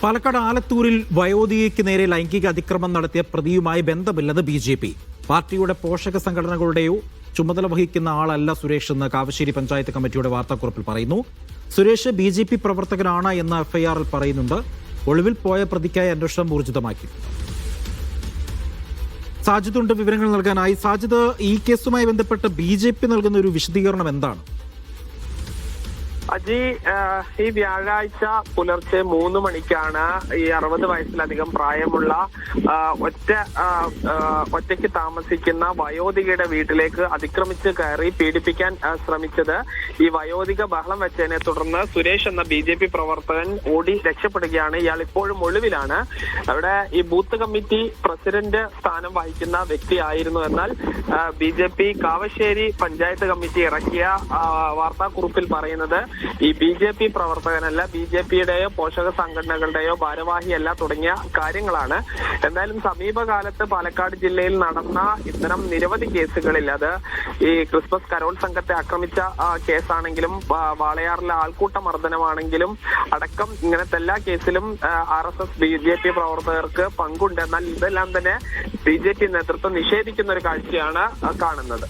പാലക്കാട് ആലത്തൂരിൽ വയോധികയ്ക്ക് നേരെ ലൈംഗിക അതിക്രമം നടത്തിയ പ്രതിയുമായി ബന്ധമില്ലെന്ന് BJP. പാർട്ടിയുടെ പോഷക സംഘടനകളുടെയോ ചുമതല വഹിക്കുന്ന ആളല്ല സുരേഷ് എന്ന് കാവശ്ശേരി പഞ്ചായത്ത് കമ്മിറ്റിയുടെ വാർത്താക്കുറിപ്പിൽ പറയുന്നു. സുരേഷ് BJP പ്രവർത്തകനാണ് എന്ന് FIR-ൽ പറയുന്നുണ്ട്. ഒളിവിൽ പോയ പ്രതിക്കായി അന്വേഷണം ഊർജിതമാക്കി. സാജിദുണ്ട് വിവരങ്ങൾ നൽകാനായി. സാജിദ്, ഈ കേസുമായി ബന്ധപ്പെട്ട് BJP നൽകുന്ന ഒരു വിശദീകരണം എന്താണ്? അജി, ഈ വ്യാഴാഴ്ച പുലർച്ചെ 3 മണിക്കാണ് ഈ 60 വയസ്സിലധികം പ്രായമുള്ള ഒറ്റയ്ക്ക് താമസിക്കുന്ന വയോധികയുടെ വീട്ടിലേക്ക് അതിക്രമിച്ച് കയറി പീഡിപ്പിക്കാൻ ശ്രമിച്ചത്. ഈ വയോധിക ബഹളം വെച്ചതിനെ തുടർന്ന് സുരേഷ് എന്ന BJP പ്രവർത്തകൻ ഓടി രക്ഷപ്പെടുകയാണ്. ഇയാൾ ഇപ്പോഴും ഒളിവിലാണ്. അവിടെ ഈ ബൂത്ത് കമ്മിറ്റി പ്രസിഡന്റ് സ്ഥാനം വഹിക്കുന്ന വ്യക്തിയായിരുന്നു. എന്നാൽ BJP കാവശ്ശേരി പഞ്ചായത്ത് കമ്മിറ്റി ഇറക്കിയ വാർത്താക്കുറിപ്പിൽ പറയുന്നത് ഈ BJP പ്രവർത്തകനല്ല, BJPയുടെയോ പോഷക സംഘടനകളുടെയോ ഭാരവാഹിയല്ല തുടങ്ങിയ കാര്യങ്ങളാണ്. എന്തായാലും സമീപകാലത്ത് പാലക്കാട് ജില്ലയിൽ നടന്ന ഇത്തരം നിരവധി കേസുകളിൽ, അത് ഈ ക്രിസ്മസ് കരോൾ സംഘത്തെ ആക്രമിച്ച കേസാണെങ്കിലും വാളയാറിലെ ആൾക്കൂട്ട മർദ്ദനമാണെങ്കിലും അടക്കം ഇങ്ങനത്തെ എല്ലാ കേസിലും RSS BJP പ്രവർത്തകർക്ക് പങ്കുണ്ട്. എന്നാൽ ഇതെല്ലാം തന്നെ BJP നേതൃത്വം നിഷേധിക്കുന്ന ഒരു കാഴ്ചയാണ് കാണുന്നത്.